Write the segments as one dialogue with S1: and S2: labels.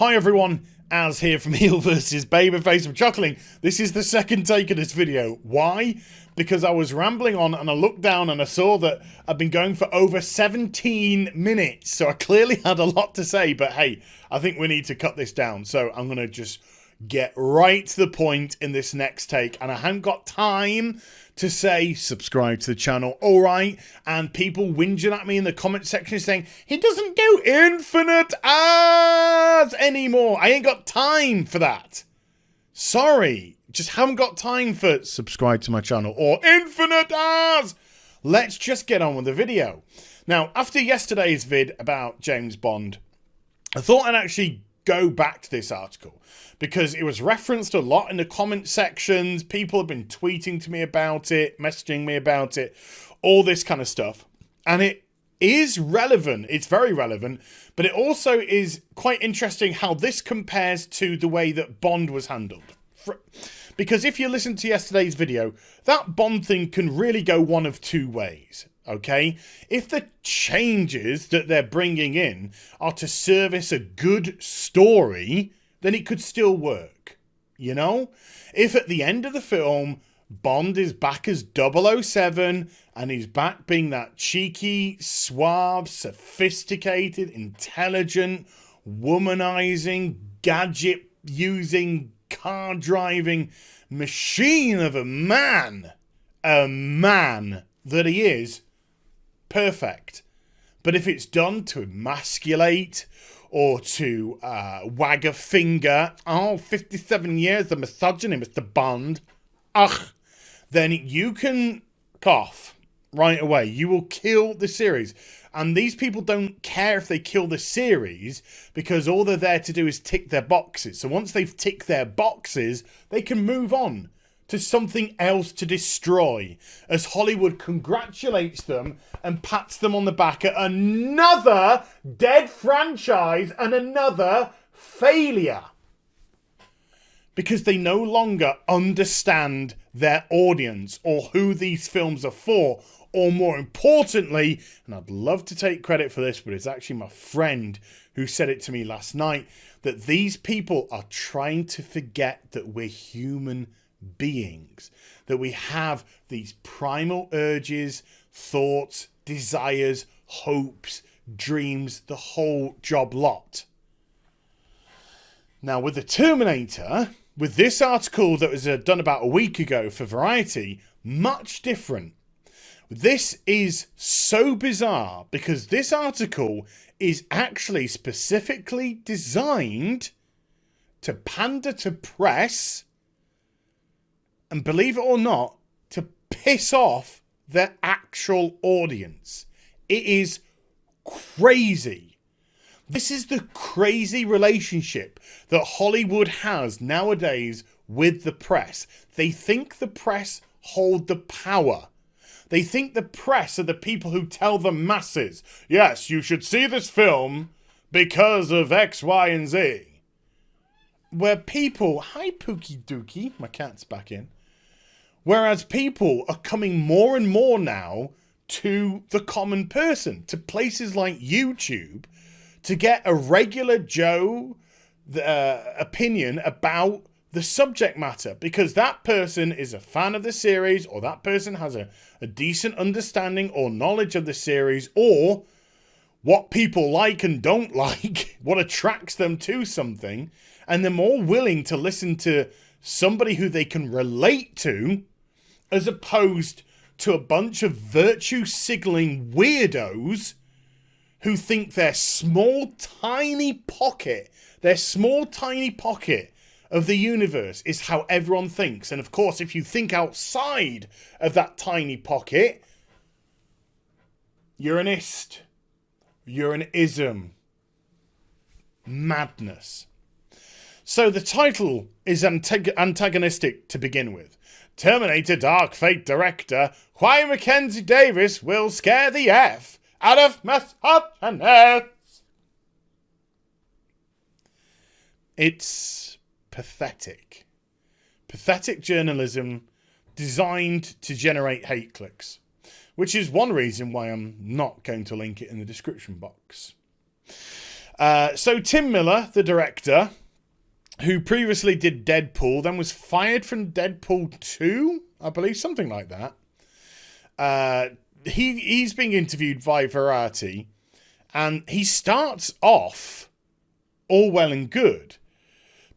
S1: Hi everyone, Az here from HeelvsBabyface. I'm chuckling. This is the second take of this video. Why? Because I was rambling on and I looked down and I saw that I've been going for over 17 minutes. So I clearly had a lot to say, but hey, I think we need to cut this down. So I'm going to just get right to the point in this next take. And I haven't got time to say subscribe to the channel, alright? And people whinging at me in the comment section saying, he doesn't do infinite ads anymore. I ain't got time for that. Sorry, just haven't got time for subscribe to my channel or infinite ads. Let's just get on with the video. Now, after yesterday's vid about James Bond, I thought I'd actually go back to this article because it was referenced a lot in the comment sections. People have been tweeting to me about it, messaging me about it, all this kind of stuff. And it is relevant. It's very relevant, but it also is quite interesting how this compares to the way that Bond was handled. Because if you listen to yesterday's video, that Bond thing can really go one of two ways. Okay, if the changes that they're bringing in are to service a good story, then it could still work, you know? If at the end of the film, Bond is back as 007 and he's back being that cheeky, suave, sophisticated, intelligent, womanizing, gadget-using, car-driving machine of a man that he is, perfect. But if it's done to emasculate or to wag a finger, 57 years of misogyny, Mr. Bond, then you can cough right away. You will kill the series. And these people don't care if they kill the series because all they're there to do is tick their boxes. So once they've ticked their boxes, they can move on to something else to destroy, as Hollywood congratulates them and pats them on the back at another dead franchise and another failure. Because they no longer understand their audience or who these films are for, or more importantly, and I'd love to take credit for this, but it's actually my friend who said it to me last night, that these people are trying to forget that we're human beings, that we have these primal urges, thoughts, desires, hopes, dreams, the whole job lot. Now with the Terminator, with this article that was done about a week ago for Variety, much different. This is so bizarre because this article is actually specifically designed to pander to press and, believe it or not, to piss off their actual audience. It is crazy. This is the crazy relationship that Hollywood has nowadays with the press. They think the press hold the power. They think the press are the people who tell the masses, yes, you should see this film because of X, Y, and Z. Where people, hi Pookie Dookie, my cat's back in. Whereas people are coming more and more now to the common person, to places like YouTube, to get a regular Joe opinion about the subject matter, because that person is a fan of the series, or that person has a decent understanding or knowledge of the series, or what people like and don't like, what attracts them to something, and they're more willing to listen to somebody who they can relate to, as opposed to a bunch of virtue signaling weirdos who think their small tiny pocket of the universe is how everyone thinks. And of course, if you think outside of that tiny pocket, you're an ist. You're an ism. Madness. So the title is antagonistic to begin with. Terminator Dark Fate director why Mackenzie Davis will scare the F out of misogynists. It's pathetic. Pathetic journalism designed to generate hate clicks, which is one reason why I'm not going to link it in the description box. So Tim Miller, the director, who previously did Deadpool, then was fired from Deadpool 2, I believe, something like that. He's being interviewed by Variety, and he starts off all well and good,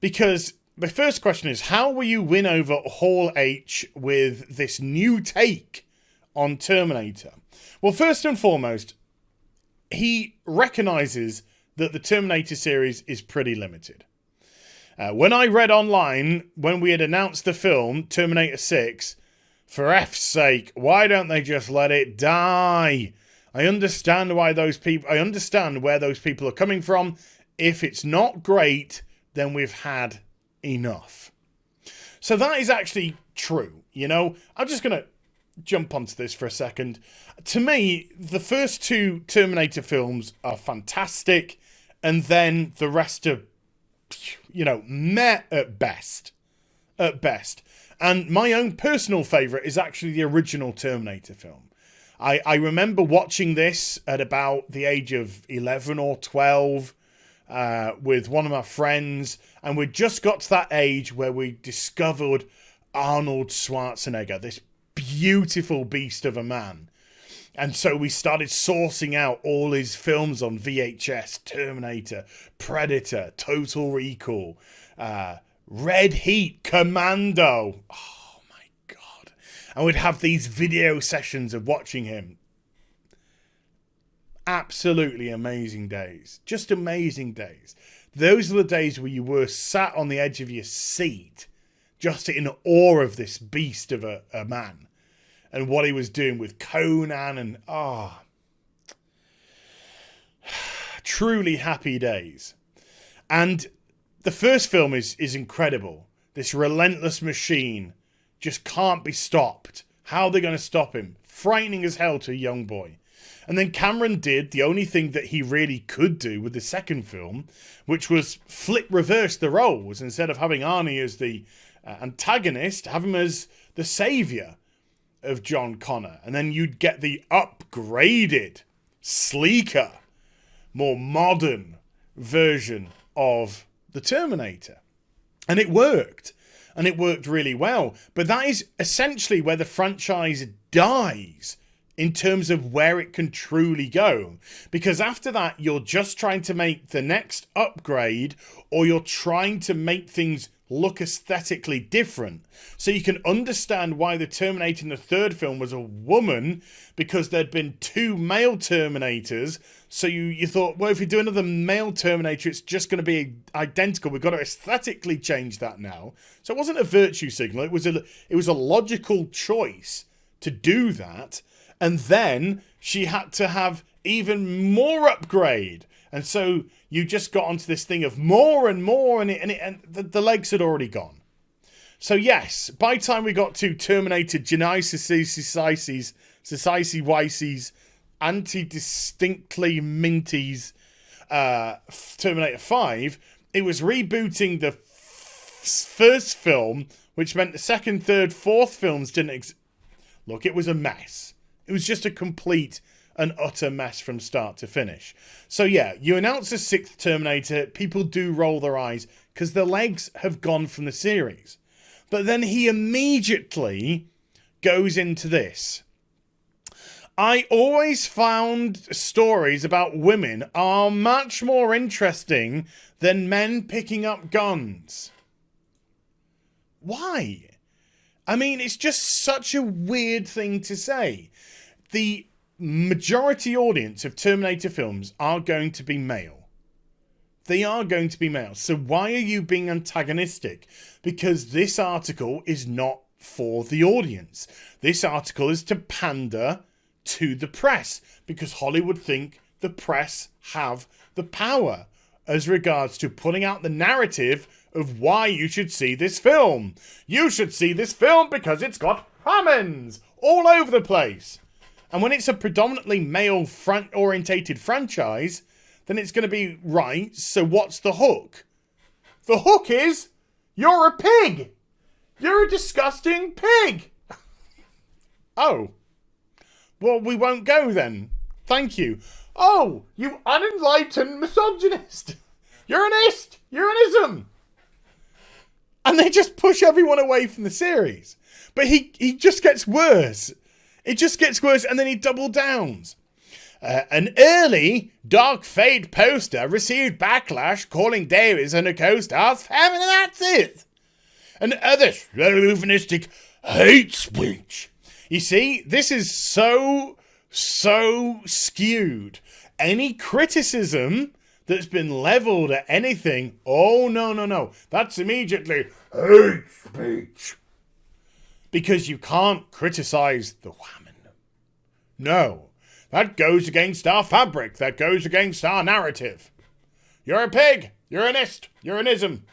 S1: because the first question is, how will you win over Hall H with this new take on Terminator? Well, first and foremost, he recognises that the Terminator series is pretty limited. When I read online, when we had announced the film, Terminator 6, for F's sake, why don't they just let it die? I understand why those people, I understand where those people are coming from. If it's not great, then we've had enough. So that is actually true. You know, I'm just going to jump onto this for a second. To me, the first two Terminator films are fantastic, and then the rest are, you know, meh at best. At best. And my own personal favourite is actually the original Terminator film. I remember watching this at about the age of 11 or 12 with one of my friends, and we just got to that age where we discovered Arnold Schwarzenegger, this beautiful beast of a man. And so we started sourcing out all his films on VHS: Terminator, Predator, Total Recall, Red Heat, Commando. Oh my God. And we'd have these video sessions of watching him. Absolutely amazing days. Just amazing days. Those are the days where you were sat on the edge of your seat, just in awe of this beast of a man. And what he was doing with Conan, and truly happy days. And the first film is incredible. This relentless machine just can't be stopped. How are they going to stop him? Frightening as hell to a young boy. And then Cameron did the only thing that he really could do with the second film, which was reverse the roles. Instead of having Arnie as the antagonist, have him as the saviour of John Connor. And then you'd get the upgraded, sleeker, more modern version of the Terminator. And it worked. And it worked really well. But that is essentially where the franchise dies in terms of where it can truly go. Because after that, you're just trying to make the next upgrade, or you're trying to make things look aesthetically different. So you can understand why the Terminator in the third film was a woman, because there'd been two male Terminators. So you thought, well, if we do another male Terminator, it's just going to be identical. We've got to aesthetically change that now. So it wasn't a virtue signal. It was a logical choice to do that. And then she had to have even more upgrade. And so you just got onto this thing of more and more, and the legs had already gone. So yes, by the time we got to Terminator Genesis Societies, Anti-Distinctly Minties, Terminator 5, it was rebooting the first film, which meant the second, third, fourth films didn't Look, it was a mess. It was just a complete and utter mess from start to finish. So yeah, you announce a sixth Terminator, people do roll their eyes because the legs have gone from the series. But then he immediately goes into this. I always found stories about women are much more interesting than men picking up guns. Why? I mean, it's just such a weird thing to say. The majority audience of Terminator films are going to be male. They are going to be male. So why are you being antagonistic? Because this article is not for the audience. This article is to pander to the press, because Hollywood think the press have the power as regards to putting out the narrative of why you should see this film. You should see this film because it's got famines all over the place. And when it's a predominantly male orientated franchise, then it's going to be right. So what's the hook? The hook is you're a pig. You're a disgusting pig. Oh. Well, we won't go then. Thank you. Oh, you unenlightened misogynist. Uranist. Uranism. And they just push everyone away from the series. But he just gets worse. It just gets worse, and then he double downs. An early Dark Fate poster received backlash, calling Davis and her co-stars feminine. That's it. And other chauvinistic hate speech. You see, this is so skewed. Any criticism that's been leveled at anything, oh, no. That's immediately hate speech. Because you can't criticize the woman. No. That goes against our fabric. That goes against our narrative. You're a pig. You're an ist. You're an ism.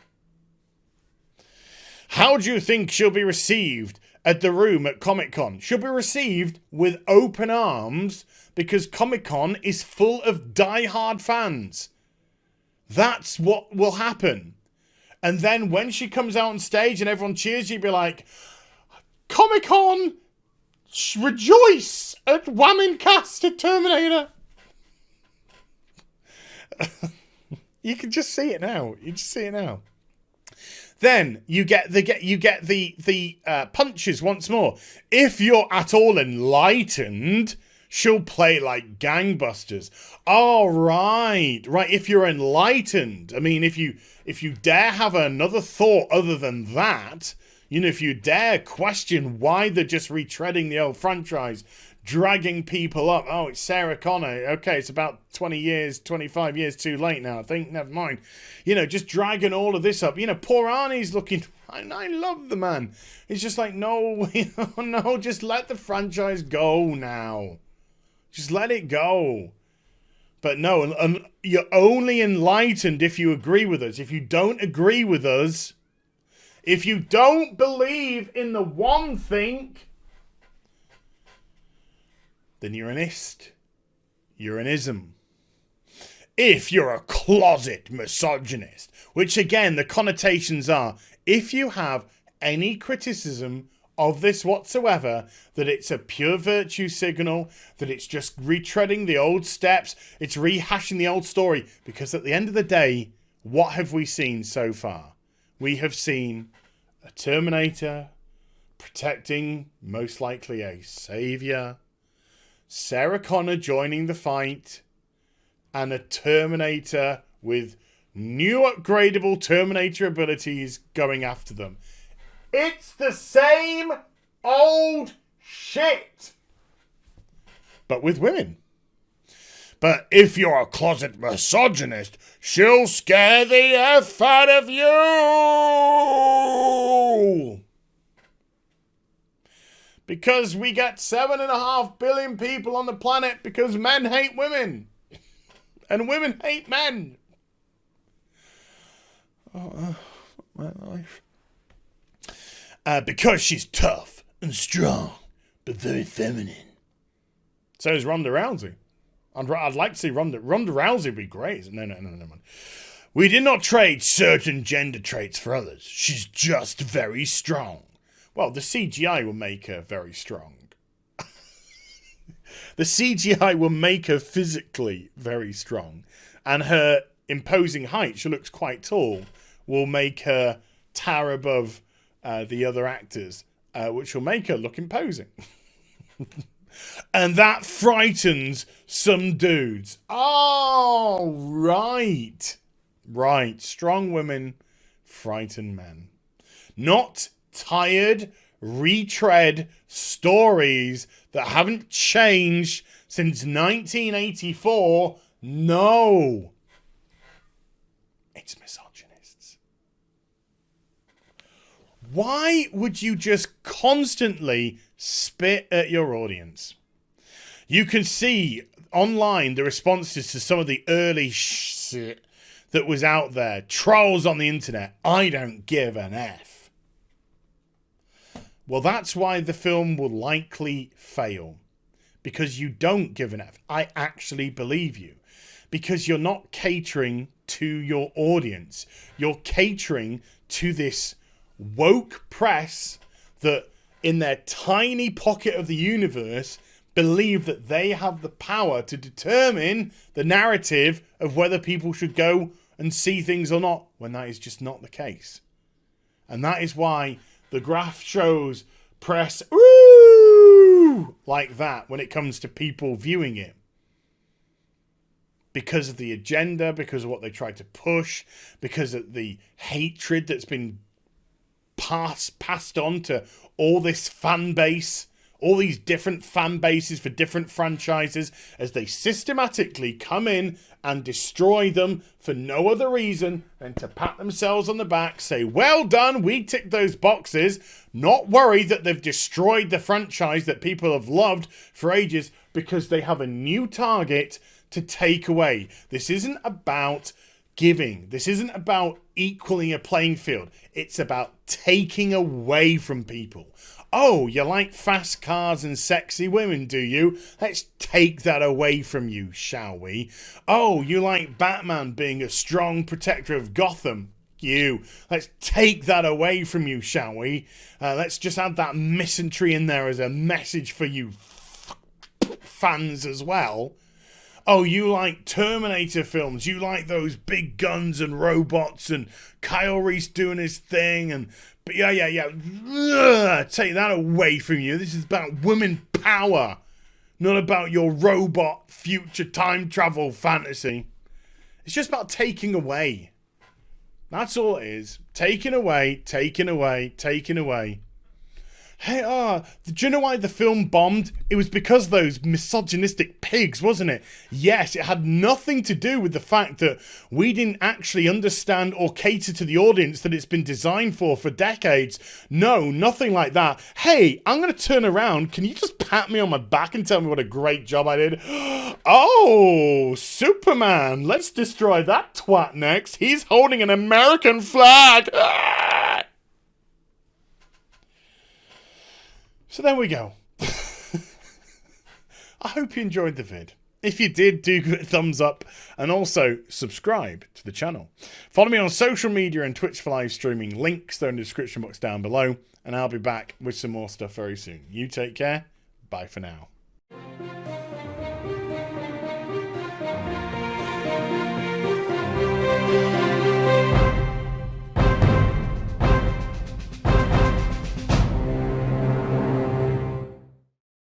S1: How do you think she'll be received at the Room at Comic-Con? She'll be received with open arms because Comic-Con is full of die-hard fans. That's what will happen. And then when she comes out on stage and everyone cheers, you'll be like, Comic-Con, rejoice at woman cast at Terminator. You can just see it now. You just see it now. Then you get the punches once more. If you're at all enlightened, she'll play like gangbusters. Oh, right. If you're enlightened, I mean, if you dare have another thought other than that, you know, if you dare question why they're just retreading the old franchise, dragging people up. Oh, it's Sarah Connor. Okay, it's about 20 years, 25 years too late now, I think. Never mind. You know, just dragging all of this up. You know, poor Arnie's looking... I love the man. He's just like, no, no, just let the franchise go now. Just let it go. But no, and you're only enlightened if you agree with us. If you don't agree with us... If you don't believe in the one thing, then you're an ist. You're an ism. If you're a closet misogynist, which again, the connotations are, if you have any criticism of this whatsoever, that it's a pure virtue signal, that it's just retreading the old steps, it's rehashing the old story, because at the end of the day, what have we seen so far? We have seen a Terminator protecting, most likely, a savior, Sarah Connor joining the fight, and a Terminator with new upgradable Terminator abilities going after them. It's the same old shit, but with women. But if you're a closet misogynist, she'll scare the F out of you! Because we got 7.5 billion people on the planet because men hate women. And women hate men. Oh, my life. Because she's tough and strong, but very feminine. So is Ronda Rousey. I'd like to see Ronda Rousey would be great. No. We did not trade certain gender traits for others. She's just very strong. Well, the CGI will make her very strong. The CGI will make her physically very strong. And her imposing height, she looks quite tall, will make her tower above the other actors, which will make her look imposing. And that frightens some dudes. Oh, right. Right. Strong women frighten men. Not tired, retread stories that haven't changed since 1984. No. It's misogynists. Why would you just constantly spit at your audience? You can see online the responses to some of the early shit that was out there. Trolls on the internet. I don't give an F. Well, that's why the film will likely fail. Because you don't give an F. I actually believe you. Because you're not catering to your audience. You're catering to this woke press that in their tiny pocket of the universe believe that they have the power to determine the narrative of whether people should go and see things or not, when that is just not the case. And that is why the graph shows press "Woo!" like that when it comes to people viewing it. Because of the agenda, because of what they try to push, because of the hatred that's been passed on to all this fan base, all these different fan bases for different franchises, as they systematically come in and destroy them for no other reason than to pat themselves on the back, say, well done, we ticked those boxes, not worried that they've destroyed the franchise that people have loved for ages because they have a new target to take away. This isn't about giving. This isn't about equaling a playing field. It's about taking away from people. Oh, you like fast cars and sexy women, do you? Let's take that away from you, shall we? Oh, you like Batman being a strong protector of Gotham? Let's take that away from you, shall we? Let's just add that misandry in there as a message for you fans as well. Oh, you like Terminator films. You like those big guns and robots and Kyle Reese doing his thing. And but yeah. Take that away from you. This is about women power, not about your robot future time travel fantasy. It's just about taking away. That's all it is. Taking away. Hey, do you know why the film bombed? It was because of those misogynistic pigs, wasn't it? Yes, it had nothing to do with the fact that we didn't actually understand or cater to the audience that it's been designed for decades. No, nothing like that. Hey, I'm going to turn around. Can you just pat me on my back and tell me what a great job I did? Oh, Superman. Let's destroy that twat next. He's holding an American flag. So there we go. I hope you enjoyed the vid. If you did, do give it a thumbs up and also subscribe to the channel. Follow me on social media and Twitch for live streaming. Links are in the description box down below. And I'll be back with some more stuff very soon. You take care. Bye for now.